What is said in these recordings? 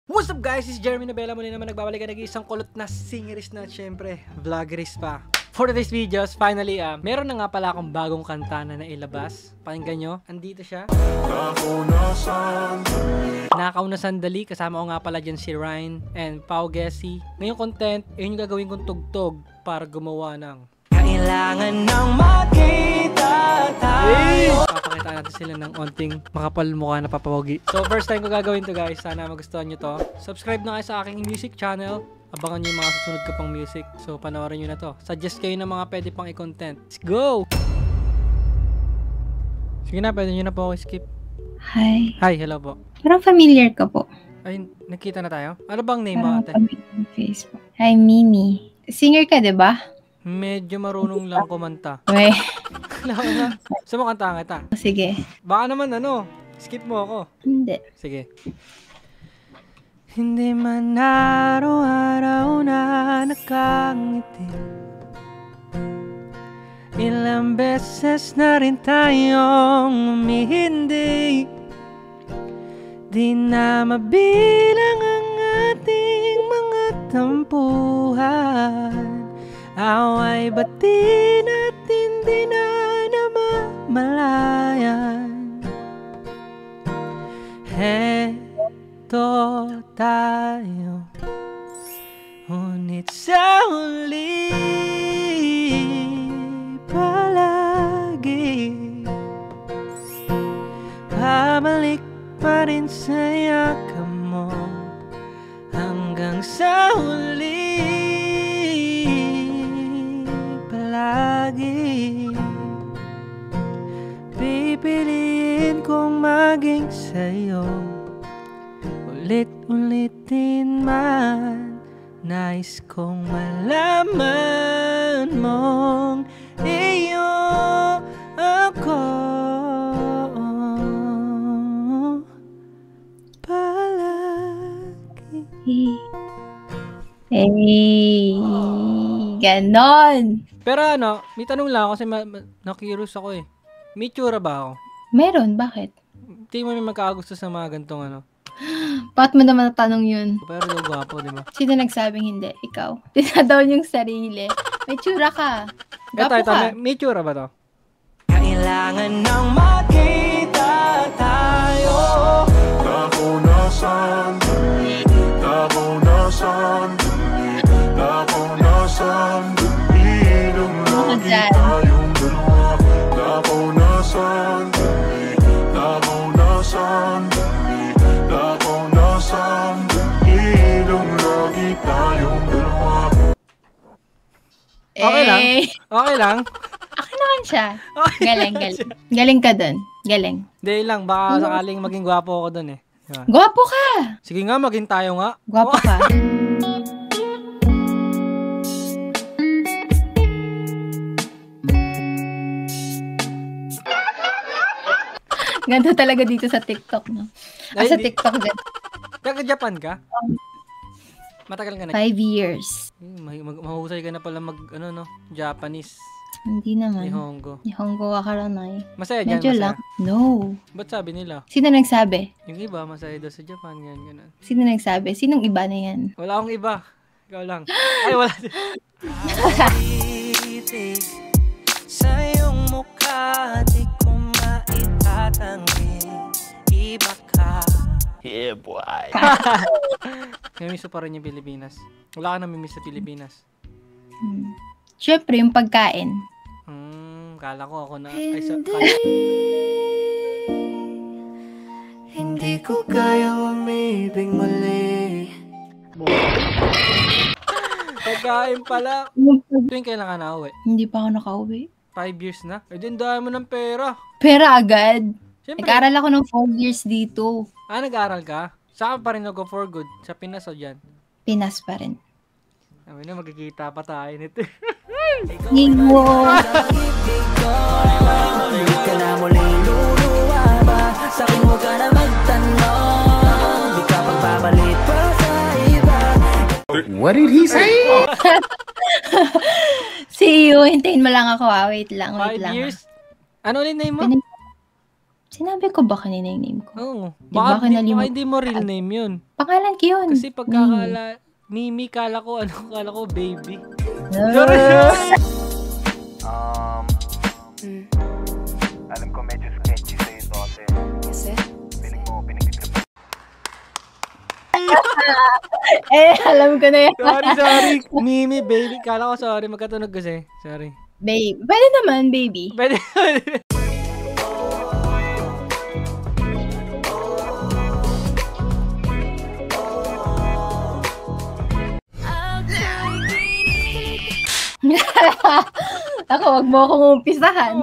What's up guys? This is Jeremy Nabela. Muli naman nagbabalik nag-iisang kulot na singeris na syempre vloggeris pa. For today's videos, finally, meron na nga pala akong bagong kanta na nailabas. Pakinggan nyo, andito siya. Nakaw na sandali, kasama ko nga pala dyan si Ryan and Pau Gessie. Ngayong content, yun yung gagawin kong tugtog para gumawa ng kailangan ng makita tayo. Papakita natin sila ng onting makapal mukha na papawagi. So first time ko gagawin to guys, sana magustuhan nyo to. Subscribe na kayo sa aking music channel. Abangan nyo yung mga susunod ko pang music. So panoorin nyo na to. Suggest kayo ng mga pwede pang i-content. Let's go! Sige na, pwede nyo na po ako skip. Hi. Hi, hello po. Parang familiar ka po. Ay, nakita na tayo? Ano bang name mo ate? Facebook. Hi, Mimi. Singer ka, diba? Medyo marunong lang kumanta. Wey. Gusto mo kantahan kita? Sige. Baka naman skip mo ako. Hindi. Sige. Hindi man araw-araw na nakangiti, ilang beses na rin tayong umihindi. Di na mabilang ang ating mga tampuhan, away batin at hindi na namamalayan. Heto tayo, ngunit sa huli palagi pabalik pa rin sa yakap mo hanggang sa huli palagi. Pipiliin kong maging sa'yo, ulit-ulitin man. Nais kong malaman mong iyo ako palagi. Hey, ganon. Pero may tanong lang ako kasi na-curious ako eh. May tsura ba ako? Meron, bakit? Hindi mo may magkakagusto sa mga gantong Bakit mo naman natanong yun? Pero daw gwapo, di ba? Sino nagsabing hindi? Ikaw. Tinadaw yung sarili. May tsura ka. Gwapo ka. May tsura ba to? Kailangan nang makita tayo. Ako na sandali, ako na sandali, ako na sandali, nung lagi tayong dalawa. Ako na sandali, ako na sandali, ako na sandali, nung lagi tayong dalawa. Okay lang? Okay lang? Okay naman siya. Okay Galing, lang galing. Galing ka dun. Galing. Hindi lang, baka sakaling maging gwapo ako dun eh. Diba? Gwapo ka! Sige nga, maging tayo nga. Gwapo ka. Ganda talaga dito sa TikTok, no? Sa TikTok din. Taga-Japan ka? Matagal ka na? 5 years. Mahusay ka na pala Japanese. Hindi naman. Nihongo. Nihongo wa karanay. Masaya dyan, Medyo masaya. lang. No. Ba't sabi nila? Sino nagsabi? Yung iba, masaya daw sa Japan, ganyan. Sino nagsabi? Sinong iba na yan? Wala akong iba. Ikaw lang. Ay, wala. Sa iyong mukha, di ko maitatanggi. Iba ka. Yeah, boy. Namimiss pa rin yung Pilipinas. Wala ka namimiss sa Pilipinas. Siyempre, yung pagkain. Kala ko ako na... Hindi ko kaya umibig muli. Pagkain pala. Tuwing kailan ka nauwi? Hindi pa ako nakauwi. 5 years na? Eh, din dahil mo ng pera. Pera agad. Siyempre. Nag-aral ako ng 4 years dito. Nag-aaral ka? Saan pa rin ako for good? Sa Pinas o dyan? Pinas pa rin. Sabi na, magkikita pa tayo nito. Hingo. Hindi ka na muling luluwa ba? Sa akin mo ka na magtanong. Di ka pagbabalik pa sa iba. What did he say? See you. Hintayin mo lang ako. Wait lang. 5 years? Ano ulit name mo? Sinabi ko ba kanina yung name ko? Oo. Diba, Baka hindi mo real name yun. Pangalan ko yun. Kasi Mimi, kala ko baby. Alam ko medyo sketchy sa ito kasi piling mo pinagtitrip. Alam ko na yan. Sorry. Mimi, baby. Kala ko sorry. Magkatunog kasi. Sorry. Babe. Pwede naman, baby. Pwede. Ako, wag mo akong umpisahan.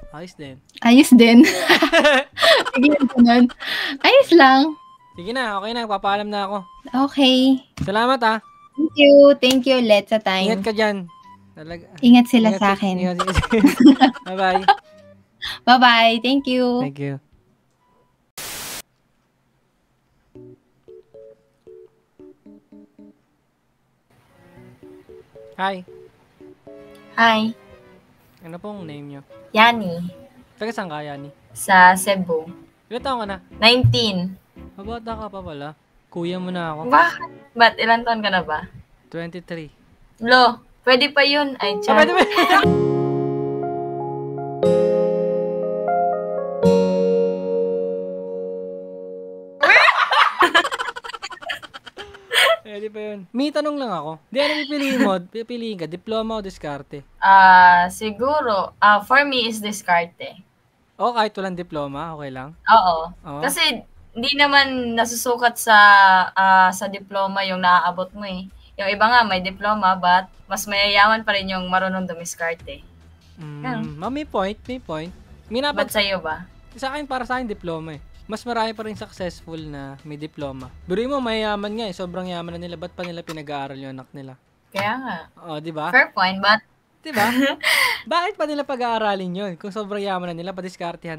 Ayos din. Ayos din. Sige, ganun. Ayos lang. Sige na, okay na. Papaalam na ako. Okay. Salamat ah. Thank you. Thank you, Let's sa time. Ingat ka dyan. Talaga. Ingat sila sa akin. Ingat. Bye-bye. Bye-bye. Thank you. Thank you. Hi. Hi, Ano pong name nyo? Yani, Taga saan ka, Yani? sa Cebu. Ilan taon ka na? 19. Mabata ka pa pala. Kuya mo na ako. Bakit? Ba't ilang taon ka na ba? 23. Lo, pwede pa yun. Ay, Ah, pwede ba? Pwede pa yun. May tanong lang ako. Di ano pipiliin mo? Pipiliin ka, diploma o diskarte? Siguro, for me is diskarte. O kahit walang diploma, okay lang? Oo. Oo. Kasi, hindi naman nasusukat sa diploma yung naaabot mo eh. Yung iba nga may diploma, but mas mayayaman pa rin yung marunong dumiskarte. May point. Ba't sa'yo ba? Sa akin, para sa akin, diploma eh. Mas marami pa rin successful na may diploma. Biro mo, mayayaman nga eh. Sobrang yaman na nila. Ba't pa nila pinag-aaral yung anak nila? Kaya nga. O, di ba? Fair point, but Di ba? Bakit pa nila pag-aaralin yun? Kung sobrang yaman na nila, patiskartehan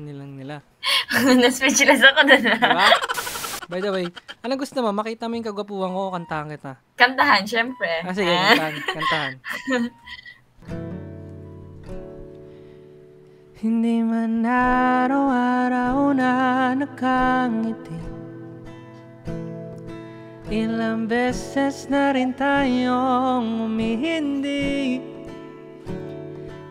nilang nila. na-speechless ako na. Diba? By the way, anong gusto mo? Makita mo yung kagwapuhan ko, kantahan kita. Kantahan, syempre. Sige, kantahan. Hindi man araw-araw na nakangiti, ilang beses na rin tayong umihindi.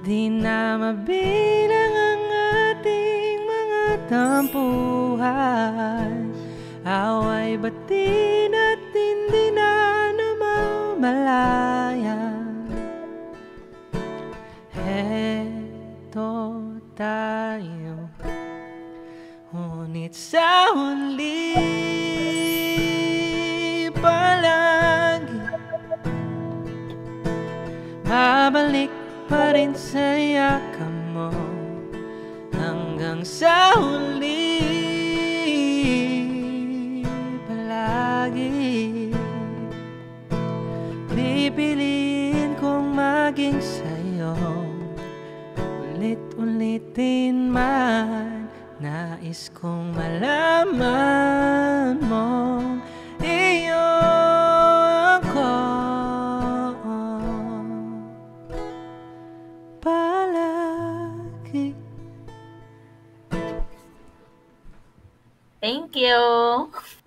Di na mabilang ang ating mga tampuhan, away batin at hindi na namamalayan. Heto tayo, ngunit sa huli palagi babalik pa rin sa yakap mo hanggang sa huli. Palagi pipiliin kong maging sa'yo, ulit-ulitin man. Nais kong malaman mo iyo ako palagi. Thank you.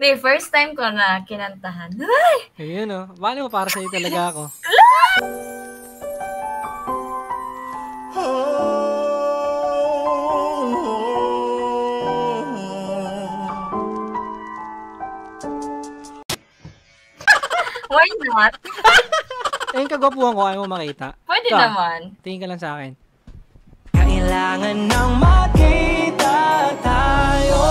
Di, first time ko na kinantahan. Ay! Ayun o. Paano mo para sa'yo talaga ako? Why not? Ayun kagwapuhan ko, ayaw mo makita. Pwede Ito, naman. tingin ka lang sa akin. Kailangan nang makita tayo.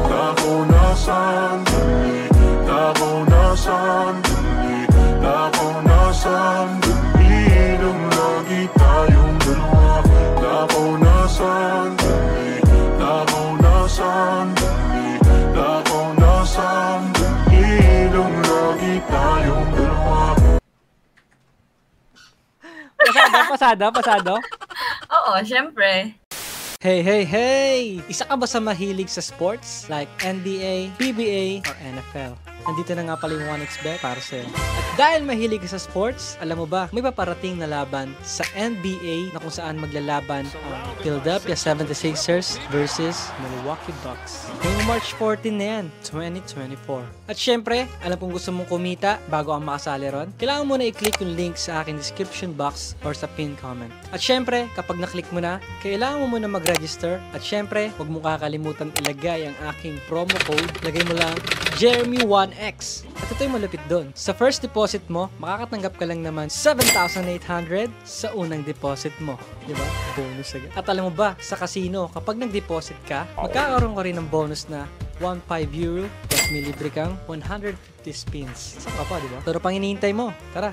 Dako na sandali, dako na sandali, dako na sandali, nang lagi tayong dalawa. Dako na sandali, dako na sandali, dako na sandali, nang lagi tayong dalawa. Pasado? Oo, syempre. Hey! Isa ka ba sa mahilig sa sports like NBA, PBA, or NFL? nandito na nga pala yung 1xBet para sa'yo. At dahil mahilig ka sa sports, alam mo ba, may paparating na laban sa NBA na kung saan maglalaban ang Philadelphia 76ers versus Milwaukee Bucks. Ngayong March 14 na yan, 2024. At syempre, alam kung gusto mong kumita bago ang makasali ron, kailangan mo na i-click yung link sa aking description box or sa pin comment. At syempre, kapag na-click mo na, kailangan mo muna mag-register. At syempre, huwag mo kakalimutan ilagay ang aking promo code. Lagay mo lang Jeremy1X. At ito yung malupit doon. Sa first deposit mo, makakatanggap ka lang naman 7,800 sa unang deposit mo. Diba? Bonus agad. At alam mo ba, sa casino, kapag nag-deposit ka, magkakaroon ka rin ng bonus na 1.5 euro at may libre kang 150 spins. Saan ka pa, diba? Pero pang hinihintay mo, tara,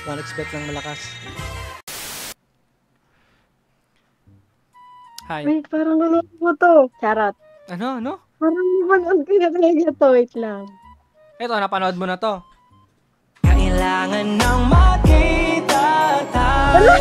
1xBet lang malakas. Hi. Wait, parang nanonood mo to. Charot. Ano? Parang napanood ko na talaga to. Wait lang. Eto, napanood mo na to. Kailangan nang makita tayo.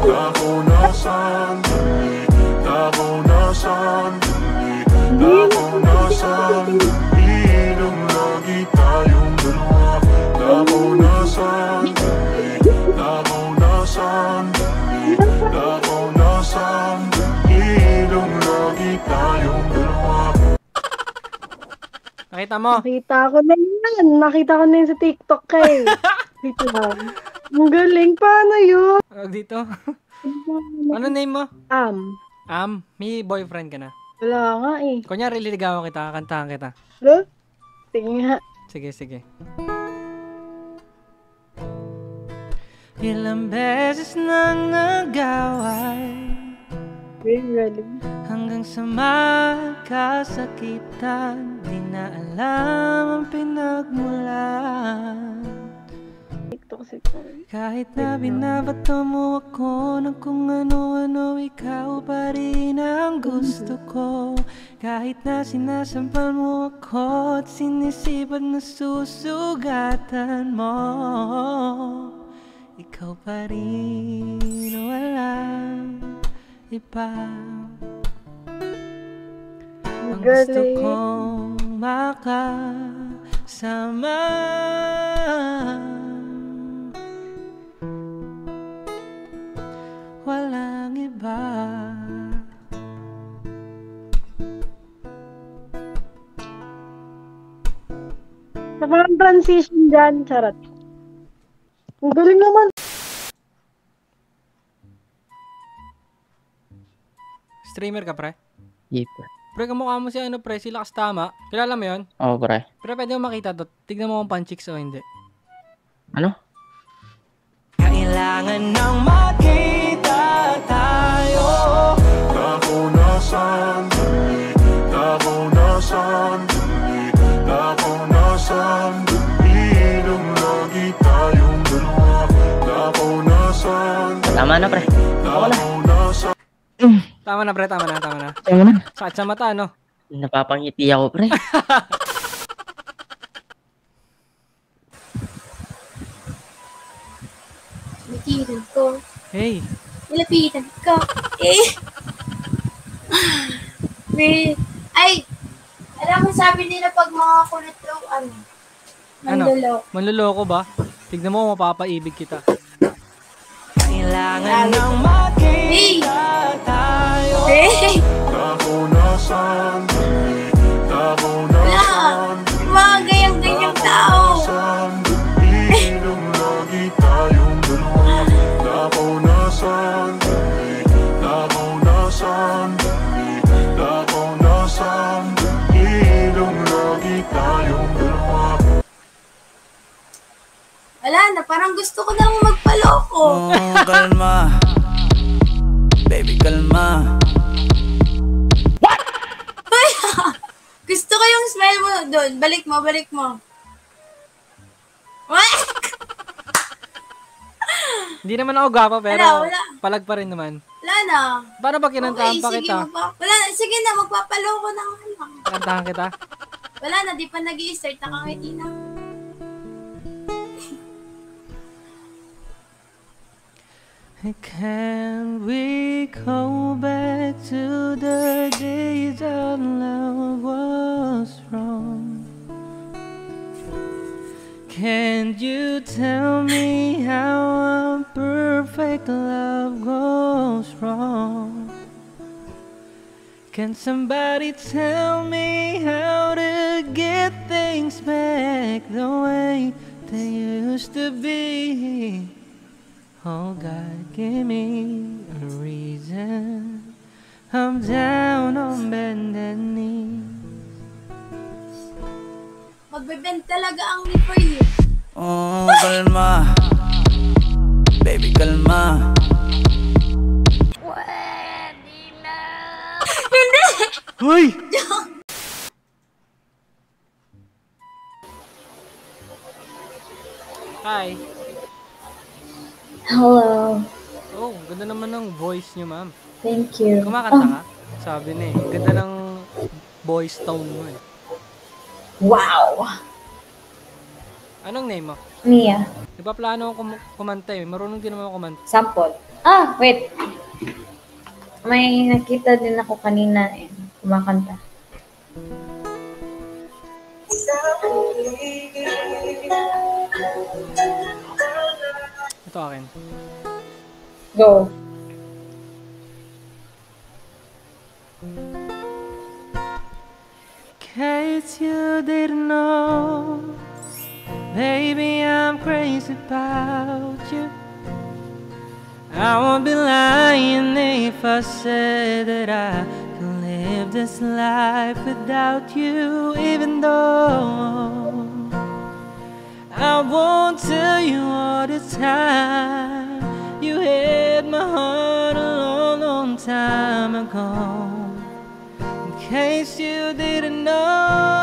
Dako na sandali, dako na sandali, dako na sandali, nung lagi tayong dalawa. Dako na sandali, dako na sandali, dako na sandali, nung lagi tayong dalawa. Nakita mo? Nakita ko na yan. Nakita ko na yun sa TikTok kay. Wait lang. Ang galing. Paano yun? Tawag dito. Ano name mo? May boyfriend ka na? Wala nga eh. Kunyari, liligawan kita, kakantahan kita. Hello? Sige nga. Sige. Ilang beses nang nag-away Really? hanggang sa magkasakitan, di na alam ang pinagmulan. TikTok si Koy. Kahit na binabato mo ako ng kung ano-ano, ikaw pa rin ang gusto ko. Kahit na sinasampal mo ako at sinisipat na susugatan mo, ikaw pa rin, walang iba. Ang gusto Galing. kong makasama, walang iba. Sa mga transition dyan, charot. Ang galing naman. Streamer ka, pre? Yeah, pre. Pre, kamukha mo si pre, si Lakas Tama. Kilala mo yun? Oo, pre. Pre, pwede mo makita to. Tignan mo kung panchicks o hindi. Ano? Kailangan nang makita tayo. Dako na sandali, dako na sandali, dako na sandali, nung lagi tayong dalawa. Dako na sandali, Tama na, pre. dako na sandali. Tama na, pre. Tama na. Tama na. Sakit sa mata, no? Napapangiti ako, pre. Lapitan ko. Hey, Nilapitan ko. Ay! Alam mo, sabi nila pag mga kulit daw, mandalo. manluloko ba? Tignan mo, mapapaibig kita. Kailangan nang makita tayo. Dako na sandali, dako na Wala! sandali, Mga ganyang tao. sandali, nung lagi tayong dalawa. Dako na sandali, dako na sandali, dako na sandali, nung lagi tayong dalawa. Wala na, parang gusto ko nang magpaloko. Kalma. Baby, kalma. Gusto ko yung smile mo doon. Balik mo. Hindi naman ako gwapo, pero Wala. palag pa rin naman. Wala na. Paano ba kinantahan pa sige, kita? wala na. Sige na, magpapaloko na nga lang. Kantahan kita? Wala na, di pa nag-i-start. Nakangiti na. Can we go back to the days our love was wrong? Can't you tell me how a perfect love goes wrong? Can somebody tell me how to get things back the way they used to be? Oh God, give me a reason. I'm down on bended knees. Magbe-bend talaga ang need for you. Oh, kalma. Baby, kalma. Hoy! Hi. Hello. Oh, ganda naman ng voice niyo, ma'am. Thank you. Kumakanta ka? Sabi na eh. Ganda ng voice tone mo eh. Wow. Anong name mo? Mia. Nagpaplano akong kumanta eh. Marunong din naman ako kumanta. Sample. Wait. May nakita din ako kanina eh. Kumakanta. Ito akin. Go. Case you didn't know, baby, I'm crazy about you. I won't be lying if I said that I can live this life without you, even though I won't tell you all the time. You had my heart a long, long time ago. In case you didn't know,